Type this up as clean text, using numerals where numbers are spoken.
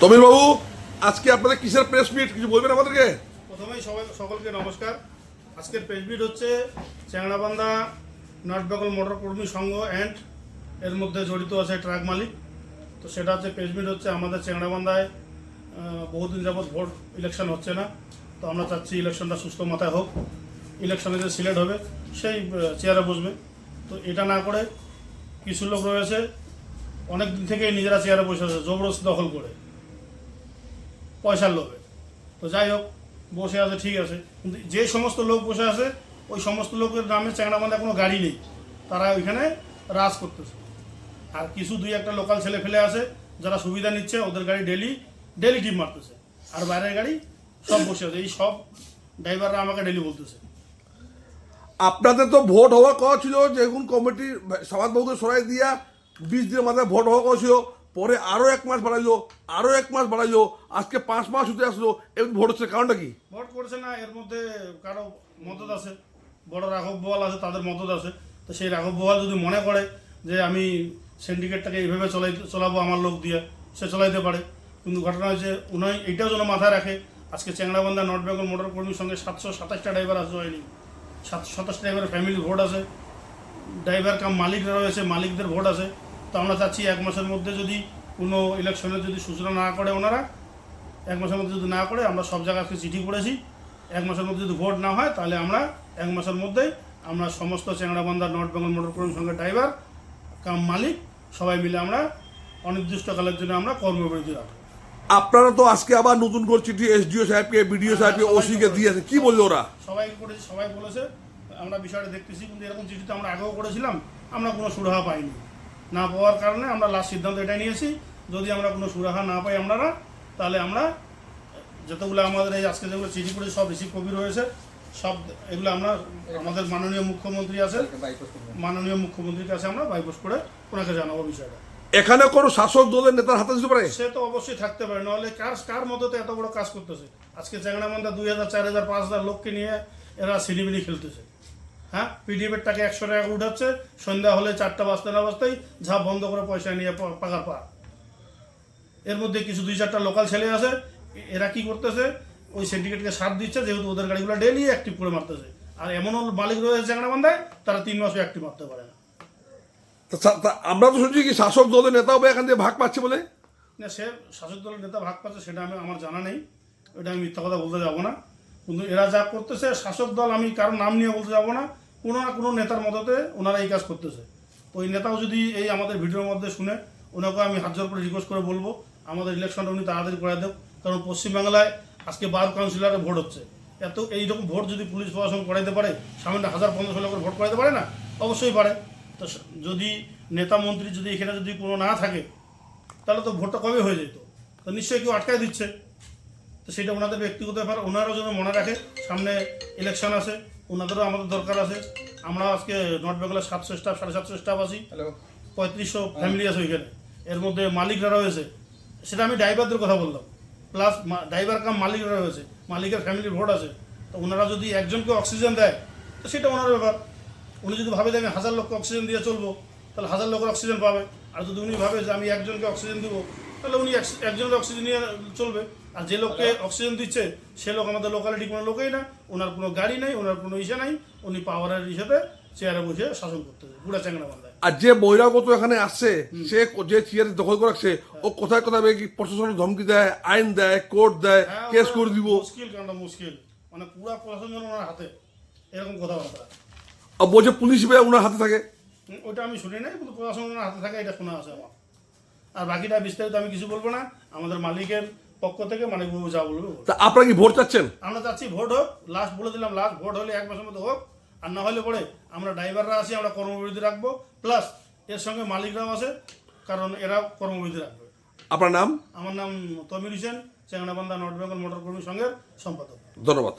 তমিল বাবু, আজকে আপনাদের কিসের প্রেস মিট কিছু বলবেন আমাদেরকে? প্রথমেই সকলকে নমস্কার। আজকের প্রেস মিট হচ্ছে চ্যাংড়াবান্ধা নর্থ বেঙ্গল মোটর কর্মী সংঘ অ্যান্ড এর মধ্যে জড়িত আছে ট্রাক মালিক। তো সেটা হচ্ছে প্রেস মিট হচ্ছে আমাদের চ্যাংড়াবান্ধায় বহুদিন যাবৎ ভোট ইলেকশন হচ্ছে না। তো আমরা চাচ্ছি ইলেকশনটা সুস্থ মাথায় হোক, ইলেকশনে যে সিলেক্ট হবে সেই চেয়ারে বসবে। তো এটা না করে কিছু লোক রয়েছে অনেক দিন থেকেই নিজেরা চেয়ারে বসে আছে জবরদস্তি দখল করে পয়সার লোভে। তো যাই হোক, বসে আছে ঠিক আছে, কিন্তু যে সমস্ত লোক বসে আছে ওই সমস্ত লোকের নামে চ্যাংড়াবান্ধায় কোনো গাড়ি নেই, তারা ওইখানে রাজ করতেছে। আর কিছু দুই একটা লোকাল ছেলে ফেলে আছে যারা সুবিধা নিচ্ছে, ওদের গাড়ি ডেলি টিপ মারতেছে, আর বাইরের গাড়ি সব বসে আছে। এই সব ড্রাইভাররা আমাকে ডেলি বলতেছে। আপনাদের তো ভোট হওয়ার কথা ছিল, যেগুন কমিটির সভাপতিকে সরাই দিয়া 20 দিনের মাথায় ভোট হওয়ার কথা ছিল, পরে আরো 1 মাস বাড়াইলো, আরো 1 মাস বাড়াইলো, আজকে 5 মাস হতে আসলো, এমনি ভোট হচ্ছে কারণটা কি? ভোট করছে না, এর মধ্যে কারো মদত আছে, বড় রাঘব বোয়াল আছে, তাদের মদত আছে। তো সেই রাঘব বোয়াল যদি মনে করে যে আমি সিন্ডিকেটটাকে এইভাবে চলাবো আমার লোক দিয়ে, সে চলাইতে পারে। কিন্তু ঘটনা হচ্ছে উনি এইটাও যেন মাথায় রাখে, আজকে চ্যাংড়াবান্ধা নর্থ বেঙ্গল মোটর কর্মীর সঙ্গে 727টা ড্রাইভার আছে, হয়নি 727 ড্রাইভারের ফ্যামিলি ভোট আছে, ড্রাইভার কাম মালিকরা রয়েছে, মালিকদের ভোট আছে। তো আমরা চাচ্ছি 1 মাসের মধ্যে যদি কোনো ইলেকশনের যদি সূচনা না করে ওনারা, 1 মাসের মধ্যে যদি না করে, আমরা সব জায়গায় চিঠি করেছি, 1 মাসের মধ্যে যদি ভোট না হয় তাহলে আমরা 1 মাসের মধ্যেই আমরা সমস্ত চ্যাংড়াবান্ধা নর্থ বেঙ্গল মোটর কর্মীর সঙ্গে ড্রাইভার কাম মালিক সবাই মিলে আমরা অনির্দিষ্টকালের জন্য আমরা কর্মবিরতি রাখবো। আপনারা তো আজকে আবার নতুন করে চিঠি এসডিও সাহেবকে, বিডিও সাহেবকে, ওসিকে দিয়েছে, কি বললো ওরা? সবাইকে করেছি, সবাই বলেছে আমরা বিষয়টা দেখতেছি, কিন্তু এরকম চিঠি তো আমরা আগেও করেছিলাম, আমরা কোনো সুরাহা পাইনি। না পাওয়ার কারণে আমরা লাস্ট সিদ্ধান্ত এটাই নিয়েছি, যদি আমরা কোনো সুরাহা না পাই আপনারা, তাহলে আমরা যতগুলো আমাদের এই আজকে যেগুলো চিঠি করেছি সব রিসিভ কপি রয়েছে, সব এগুলো আমরা আমাদের মাননীয় মুখ্যমন্ত্রী আছে, মাননীয় মুখ্যমন্ত্রীর কাছে আমরা বাইপোস্ট করে ওনাকে জানাবো বিষয়টা। এখানে কোনো শাসক দলের নেতার হাতে দিতে পারে? সে তো অবশ্যই থাকতে পারে, নাহলে কার মদতে এত বড় কাজ করতেছে? আজকে চ্যাংড়াবান্ধা 2000, 4000, 5000 লোককে নিয়ে এরা সিনেমিনি খেলতেছে। হ্যাঁ, পিডিএফের টাকা 100 টাকা উঠাচ্ছে, সন্ধ্যা হলে 4টা বাজতে না বাজতেই ঝাঁপ বন্ধ করে পয়সা নিয়ে পাকার পা। এর মধ্যে কিছু 2-4টা লোকাল ছেলে আছে, এরা কি করতেছে, ওই সিন্ডিকেটকে সাথ দিচ্ছে, যেহেতু ওদের গাড়িগুলো ডেলি অ্যাক্টিভ করে মারতেছে। আর এমনও মালিক রয়েছে চ্যাংড়াবান্ধায়, তারা 3 মাসও অ্যাক্টিভ মারতে পারে না। আমরা তো শুনছি কি শাসক দলের নেতাও এখান থেকে ভাগ পাচ্ছে বলে? না, সে শাসক দলের নেতা ভাগ পাচ্ছে সেটা আমার জানা নেই, ওটা আমি মিথ্যা কথা বলতে যাবো না। কিন্তু এরা যা করতেছে, শাসক দল আমি কারোর নাম নিয়ে বলতে যাবো না, কোনো না কোনো নেতার মদতে ওনারা এই কাজ করতেছে। ওই নেতাও যদি এই আমাদের ভিডিওর মধ্যে শুনে, ওনাকে আমি হাত জোর করে রিকোয়েস্ট করে বলবো আমাদের ইলেকশনটা উনি তাড়াতাড়ি করে দেব। কারণ পশ্চিমবাংলায় আজকে 12 কাউন্সিলরের ভোট হচ্ছে, এইরকম ভোট যদি পুলিশ প্রশাসন করাইতে পারে, সামান্য 1000-1500 লোকের ভোট করাইতে পারে না? অবশ্যই পারে। তো যদি নেতা মন্ত্রী যদি এখানে যদি কোনো না থাকে, তাহলে তো ভোটটা কবে হয়ে যেত। তো নিশ্চয়ই কেউ আটকায় দিচ্ছে। তো সেটা ওনাদের ব্যক্তিগত ব্যাপার, ওনারাও যেন মনে রাখে সামনে ইলেকশন আছে, ওনাদেরও আমাদের দরকার আছে। আমরা আজকে নর্থ বেঙ্গলের 700 স্টাফ, 750 স্টাফ আছি, 3500 ফ্যামিলি আছে ওইখানে, এর মধ্যে মালিকরা রয়েছে, সেটা আমি ড্রাইভারদের কথা বললাম, প্লাস ড্রাইভার কাম মালিকরা রয়েছে, মালিকের ফ্যামিলির ভোট আছে। তো ওনারা যদি একজনকে অক্সিজেন দেয়, তো সেটা ওনার ব্যাপার। উনি যদি ভাবে যে আমি 1000 লোককে অক্সিজেন দিয়ে চলবো, তাহলে 1000 লোকের অক্সিজেন পাবে। আর যদি উনি ভাবে যে আমি একজনকে অক্সিজেন দিব, তাহলে উনি একজনের অক্সিজেন নিয়ে চলবে। আর যে লোককে অক্সিজেন দিচ্ছে সে লোক আমাদের লোকালিটি কোনো লোকেই না, ওনার কোনো গাড়ি নেই, ওনার কোনো ইসে নাই, উনি পাওয়ারের হিসেবে চেয়ারে বসে শাসন করতেছে পুরা চ্যাংড়াবান্ধায়। আর যে বহিরাগত এখানে আসছে, সে যে চেয়ার দখল করে রাখছে, ও কোথায় কোথায় কি প্রশাসনের ধমকি দেয়, আইন দেয়, কোর্ট দেয়, কেস করে দিব। মুশকিল, কারণটা মুশকিল, মানে পুরা প্রশাসন ওনার হাতে, এরকম কথাবার্তা। আর বলছে পুলিশ ওনার হাতে থাকে। ওটা আমি শুনি নাই, কিন্তু প্রশাসন ওনার হাতে থাকে এটা শোনা আছে আমার। আর বাকিটা বিস্তারিত আমি কিছু বলবো না, আমাদের মালিকের পক্ষ থেকে মালিকবাবু যা বলবে। তা আপনারা কি ভোট চাচ্ছেন? আমরা চাচ্ছি ভোট হোক, লাস্ট বলে দিলাম, লাস্ট ভোট হলে 1 মাসের মধ্যে হোক। আর না হলে পরে আমরা ড্রাইভাররা আছি, আমরা কর্মবিরতি রাখবো, প্লাস এর সঙ্গে মালিকরাও আছে, কারণ এরা কর্মবিরতি রাখবে। আপনার নাম? আমার নাম তমির হোসেন, চ্যাংড়াবান্ধা নর্থ বেঙ্গল মোটর কর্মী সংঘের সম্পাদক। ধন্যবাদ।